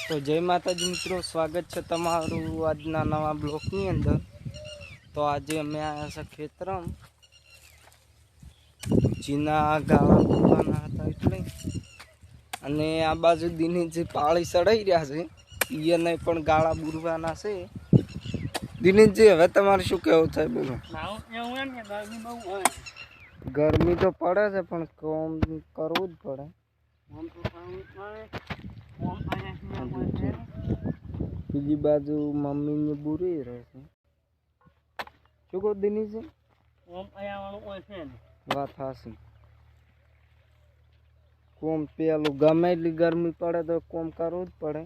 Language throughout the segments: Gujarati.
તો જય માતાજી મિત્રો, સ્વાગત છે તમારું આજના નવા બ્લોકની અંદર। તો આજે અમે આવ્યા છે ખેતરમાં, જીના ગાળા પૂરવાના હતા એટલે, અને આ બાજુ દીની જે પાળી ચડાઈ રહ્યા છે એને પણ ગાળા બુરવાના છે। દિનેશજી, હવે તમારે શું કહેવું થાય બોલો? ગરમી તો પડે છે પણ કામ કરવું જ પડે। બીજી બાજુ મમ્મીને બુરી રહેશે। શું કહો દિનેશજી? વાત હાસી। કોમ પેલું ગમે એટલી ગરમી પડે તો કોમ કરવું જ પડે,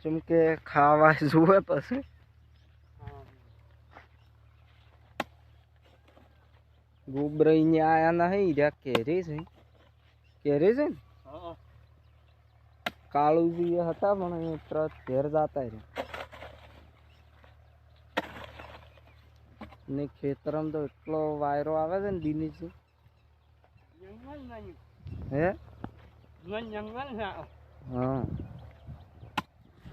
જેમ કે ખાવા જુએ પછી। ગોબરાઈને આયા નહીં, રહ્યા કેરી છે, કેરી છે ને કાળુજી હતા પણ એ તરત ઘેર જતા રહ્યા ને। ખેતરમાં તો એટલો વાયરો આવે છે ને દિનેશજી, હે હા।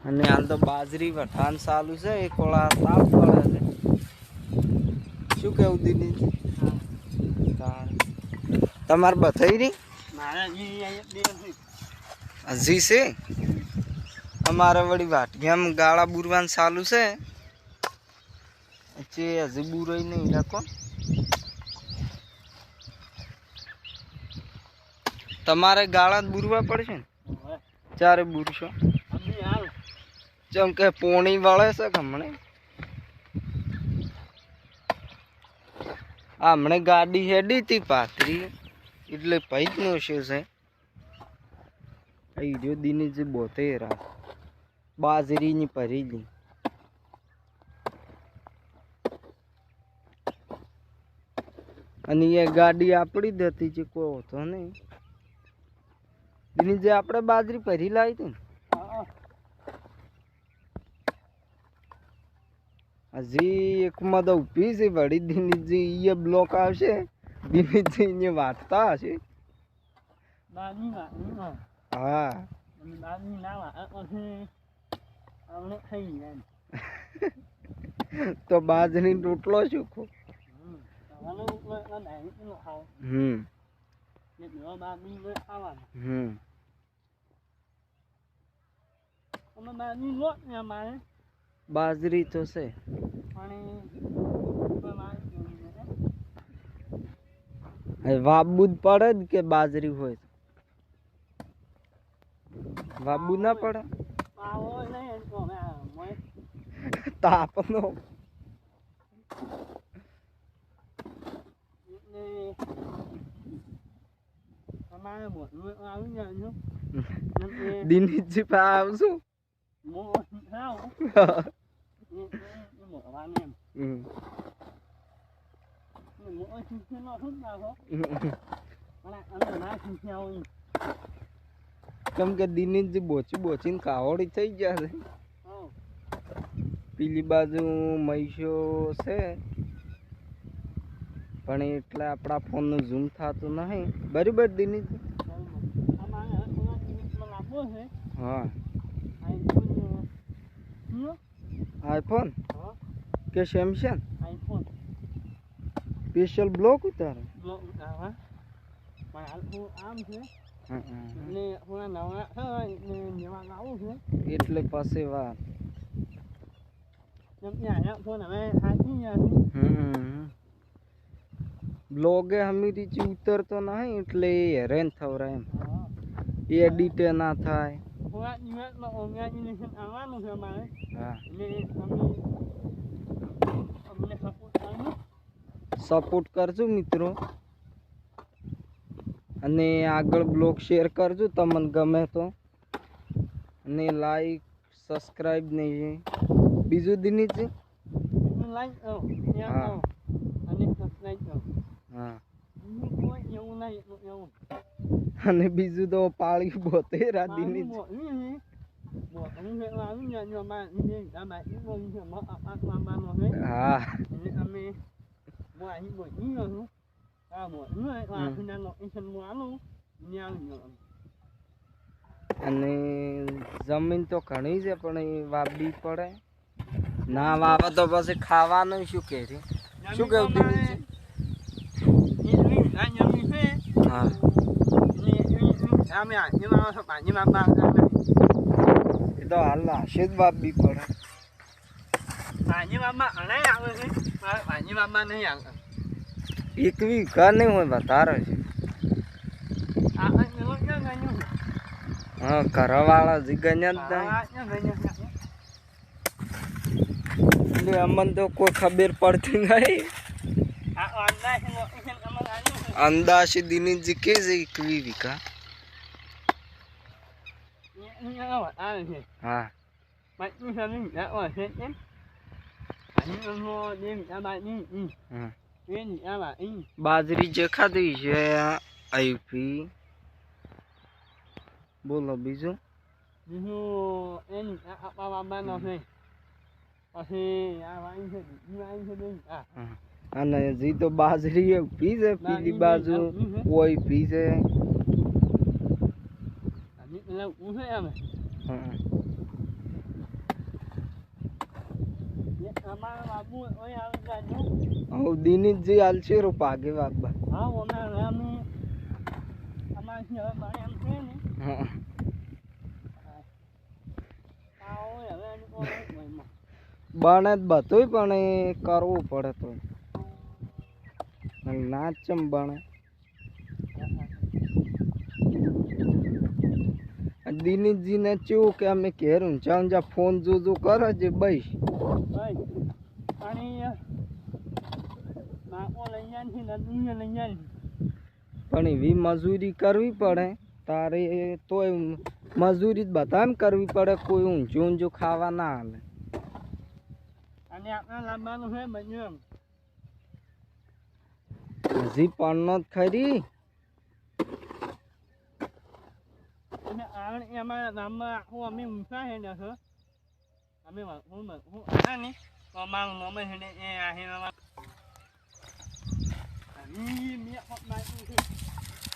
અને હાલ તો બાજરી વઠાણ ચાલુ છે, એક ઓળા તાપ પડે છે। શું કેવું દિનેશજી? તમારે બધાઈ રહી હજી છે? અમારે વળી વાટિયામાં ગાળા બુરવાનું ચાલુ છે, હજી બુરાઈ નહીં રાખો। તમારે ગાળા બુરવા પડશે ને? ચારે બુરશો? જેમ કે પોણી વળે છે કે હમણે ગાડી હેડી હતી પાથરી, એટલે ભાઈ જ નો છે જો દિનેશજી બોતેરા બાજરીની ભરેલી। અને એ ગાડી આપણી જ હતી, જે કોઈ હોતો નહીં। દિનેશજી, આપણે બાજરી ભરી લાવી હતી ને? હજી એકમાં તો ઊભી છે વળી દિનેશજી, એ બ્લોક આવશે, દિનેશજી ને વાટતા હશે। હા તો બાજરી રોટલો શું ખો? બાજરી તો છે, વાબુ જ પડે જ કે બાજરી હોય વાબુ ના પડે? તાપ નો દિનેશજી પા આવશું। કેમ કે દિનેશજી બોચી બોચીને કાવડી થઈ ગયા છે। પેલી બાજુ મહીસો છે પણ એટલે આપણા ફોન નું ઝૂમ થતું નહીં, બરાબર દિનેશજી? હા, આઈફોન કે સેમસંગ? સ્પેશિયલ બ્લોક ઉતારે એટલે પાસે વાત બ્લોગે હમી રીચી ઉતરતો નહીં એટલે હેરાન થવરાય એમ, એડિટ ના થાય। સપોર્ટ કરજો મિત્રો, અને આગળ બ્લોગ શેર કરજો તમને ગમે તો, અને લાઈક સબસ્ક્રાઇબ નહીં બીજું દિનેશજી? હા હા, અને બીજું તો પાળી બોતેરા દિનેશજી। હા અને જમીન તો ઘણી છે પણ એ વાવવી પડે. ના વાવે તો પછી ખાવાનું શું કે છે? શું કેવું દીધું છે? હા એ તો હાલ હશે જ વાવવી પડે. એક વીઘા નહીં હોય વધારે છે. હા ઘરવાળા જ ગણ્યા જ નહીં એટલે અમને તો કોઈ ખબર પડતી નહીં. અંદાજ દિનેશજી કે છે એક વીઘા. હા બાજરી જે ખાધી છે આઈપી. બોલો બીજું. અને જી તો બાજરી પી છે પેલી બાજુ કોઈ પી છે. દિનેશજી હાલ છે રો પાગે બાબા. બને જ બધું પણ એ કરવું પડે તો ના ચમ બને. દિનેશજી ને કેવું કે અમે ઘેર ઊંચા ઊંચા ફોન જોજો કરે છે બસ. પણ એવી મજૂરી કરવી પડે તારે તોય મજૂરી બધા કરવી પડે. કોઈ ઊંચું ઊંચું ખાવા ના હાલે. હજી પણ જ ખરી.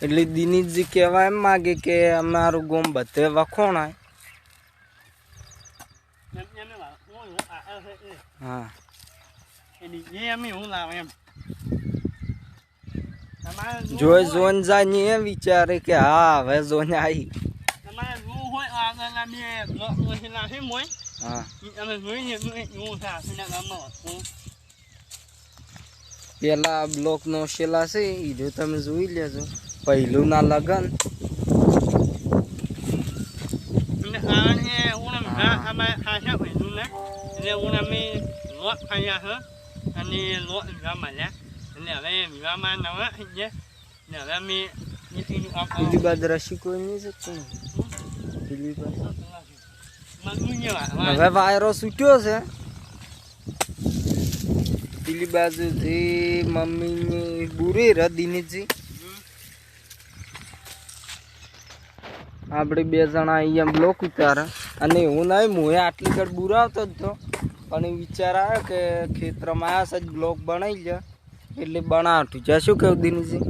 એટલે દિનેશજી કહેવા એમ માગે કે અમારું ગોમ બધે વખોણાય. હા જોઈ જોઈને જાય ને એ વિચારે કે હા હવે જોઈને આવી. પેલા બ્લોક નો શેલા છે એ જો તમે જોઈ લેજો. પહેલું ના લગન પેલી બાદ રસી કોઈ નહીં શકતો. હવે વાયરો છૂટ્યો છે. પેલી બાજુ જે મમ્મીની બુરી રે દિનેશજી. આપણે બે જણા અહીંયા બ્લોક ઉતારે અને હું નહીં હું આટલી ઘડ બુરાવતો જ તો પણ એ વિચાર આવ્યો કે ખેતરમાં આવ્યા છે બ્લોક બનાવી લે એટલે બનાવતું છે. શું કેવું દિનેશજી?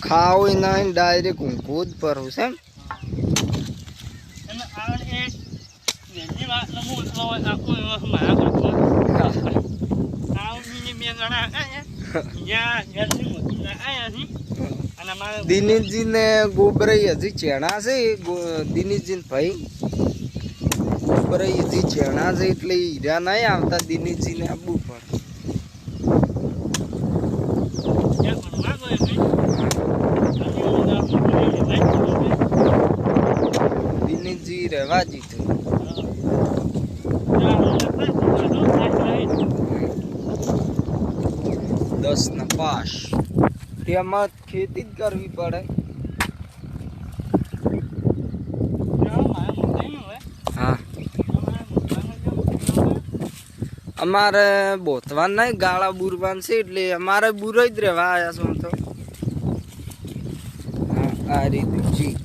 ખાવ નહીં ડાયરેક્ટ ઊંઘવું જ પડવું છે. દિનેશજી ને ગોબરાઈ હજી ચેણા છે. દિનેશજી ને ભાઈ ગોબરાઈ હજી ચેણા છે એટલે હીરા નહીં આવતા. દિનેશજી ને આવવું પડે. દિનેશજી રહેવા જીતું. 10 ના પાસ. તેમાં ખેતી જ કરવી પડે. હા અમારે બોતવાન નહીં ગાળા બુરવાન છે એટલે અમારે બુરાઈ જ રહેવા આવ્યા છો તો. હા આ રીતે જી.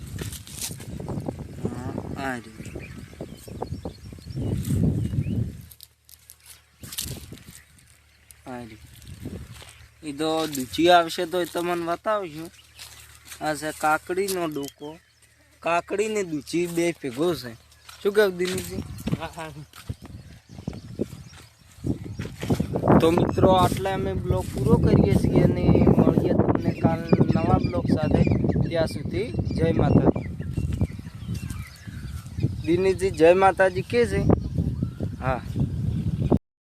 હા આ રીતે આ રીતે એ તો દૂચી આવશે તો એ તમને બતાવશું. આ છે કાકડીનો ડોકો. કાકડી ને દૂચી બે ભેગો છે. શું કહ્યું દિનેશજી? તો મિત્રો આટલે અમે બ્લોગ પૂરો કરીએ છીએ અને મળીએ તમને કાલ નવા બ્લોગ સાથે. ત્યાં સુધી જય માતાજી. દિનેશજી જય માતાજી કે છે? હા.